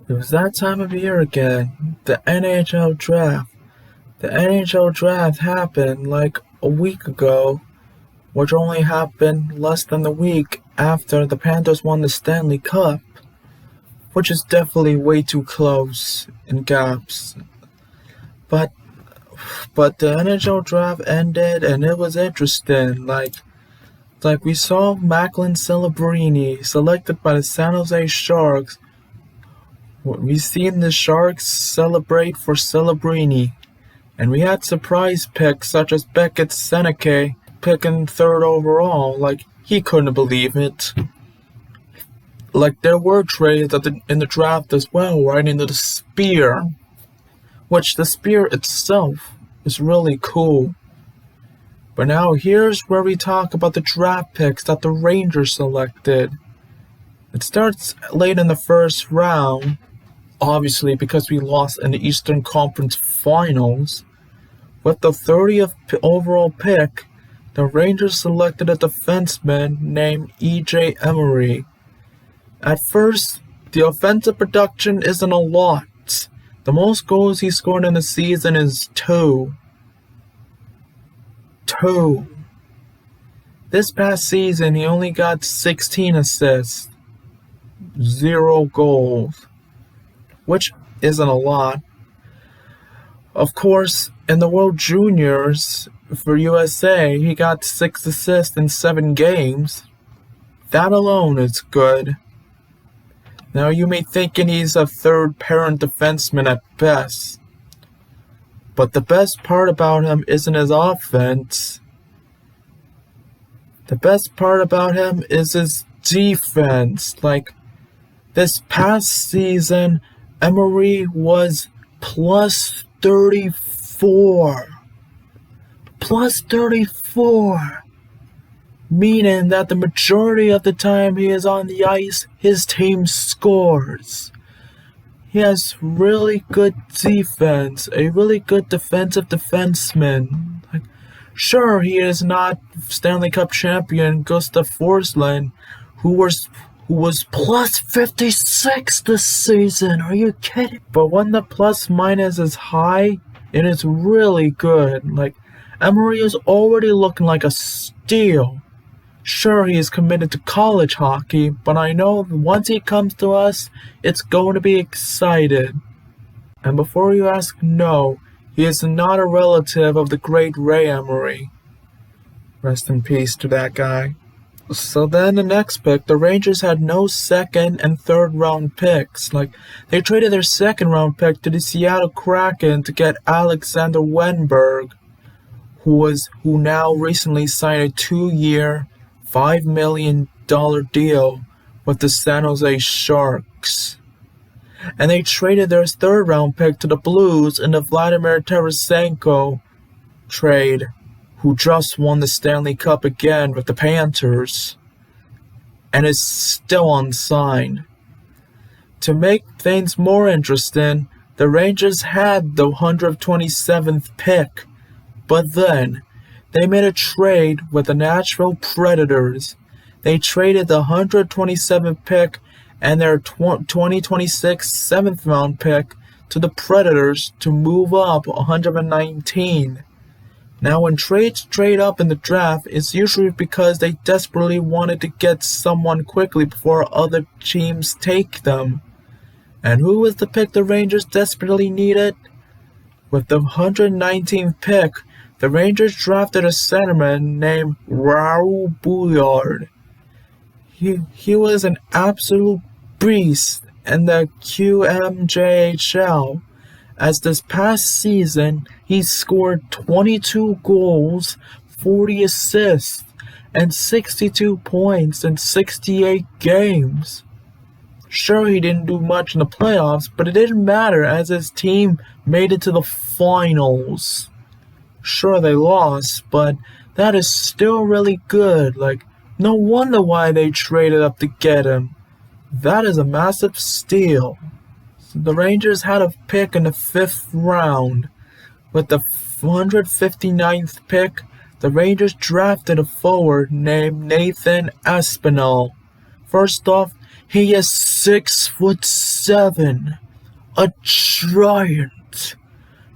It was that time of year again. The NHL Draft. The NHL Draft happened like a week ago, which only happened less than a week after the Panthers won the Stanley Cup, which is definitely way too close in gaps. But but the NHL Draft ended and it was interesting. Like we saw Macklin Celebrini selected by the San Jose Sharks. We've seen the Sharks celebrate for Celebrini, and we had surprise picks such as Beckett Seneke picking third overall. Like, he couldn't believe it. Like, there were trades in the draft as well, right into the Spear, which the Spear itself is really cool. But now here's where we talk about the draft picks that the Rangers selected. It starts late in the first round, obviously because we lost in the Eastern Conference Finals. With the 30th overall pick, the Rangers selected a defenseman named E.J. Emery. At first, the offensive production isn't a lot. The most goals he scored in a season is 2. This past season, he only got 16 assists, 0 goals, which isn't a lot. Of course, in the World Juniors for USA, he got 6 assists in 7 games. That alone is good. Now you may think he's a third-parent defenseman at best, but the best part about him isn't his offense. The best part about him is his defense. Like, this past season, Emery was plus 34. Plus 34. Meaning that the majority of the time he is on the ice, his team scores. He has really good defense, a really good defensive defenseman. Like, sure, he is not Stanley Cup champion Gustav Forsland, who was plus 56 this season. Are you kidding? But when the plus minus is high, it is really good. Like, Emery is already looking like a steal. Sure, he is committed to college hockey, but I know once he comes to us, it's going to be excited. And before you ask, no, he is not a relative of the great Ray Emery. Rest in peace to that guy. So then the next pick, the Rangers had no second and third round picks. Like, they traded their second round pick to the Seattle Kraken to get Alexander Wenberg, who now recently signed a 2-year, $5 million deal with the San Jose Sharks. And they traded their third round pick to the Blues in the Vladimir Tarasenko trade, who just won the Stanley Cup again with the Panthers, and is still unsigned. To make things more interesting, the Rangers had the 127th pick, but then they made a trade with the Nashville Predators. They traded the 127th pick and their 2026 7th round pick to the Predators to move up 119. Now, when trades trade up in the draft, it's usually because they desperately wanted to get someone quickly before other teams take them. And who was the pick the Rangers desperately needed? With the 119th pick, the Rangers drafted a centerman named Raul Bouillard. He was an absolute beast in the QMJHL. As this past season, he scored 22 goals, 40 assists, and 62 points in 68 games. Sure, he didn't do much in the playoffs, but it didn't matter as his team made it to the finals. Sure, they lost, but that is still really good. Like, no wonder why they traded up to get him. That is a massive steal. The Rangers had a pick in the 5th round. With the 159th pick, the Rangers drafted a forward named Nathan Aspinall. First off, He is 6'7", a giant.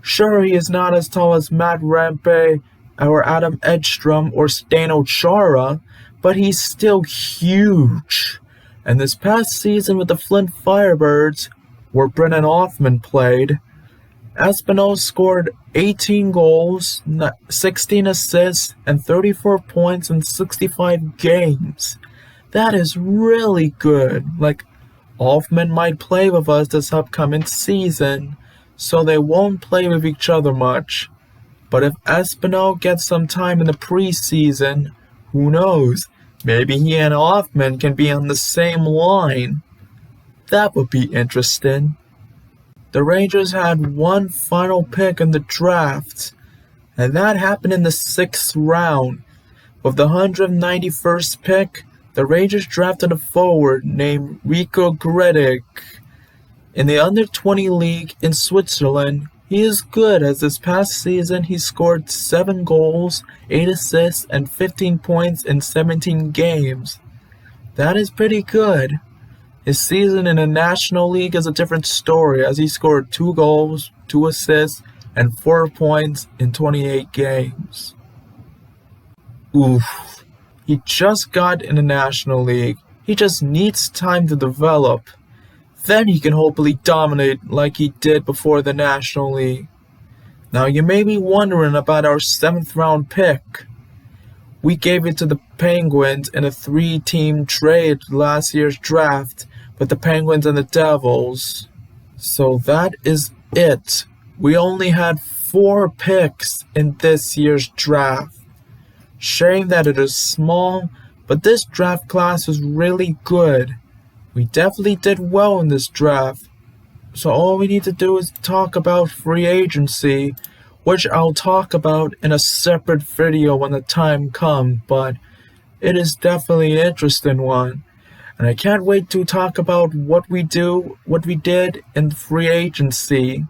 Sure, he is not as tall as Matt Rempe or Adam Edstrom or Zdeno Chara, but he's still huge. And this past season with the Flint Firebirds, where Brennan Hoffman played, Espino scored 18 goals, 16 assists, and 34 points in 65 games. That is really good. Like, Hoffman might play with us this upcoming season, so they won't play with each other much. But if Espino gets some time in the preseason, who knows? Maybe he and Hoffman can be on the same line. That would be interesting. The Rangers had one final pick in the draft, and that happened in the 6th round. With the 191st pick, the Rangers drafted a forward named Rico Gredig. In the under-20 league in Switzerland, he is good, as this past season he scored 7 goals, 8 assists, and 15 points in 17 games. That is pretty good. His season in the National League is a different story, as he scored 2 goals, 2 assists, and 4 points in 28 games. Oof. He just got in the National League. He just needs time to develop. Then he can hopefully dominate like he did before the National League. Now you may be wondering about our 7th round pick. We gave it to the Penguins in a 3-team trade last year's draft with the Penguins and the Devils. So that is it. We only had 4 picks in this year's draft. Shame that it is small, but this draft class is really good. We definitely did well in this draft. So all we need to do is talk about free agency, which I'll talk about in a separate video when the time comes, but it is definitely an interesting one. And I can't wait to talk about what we did in free agency.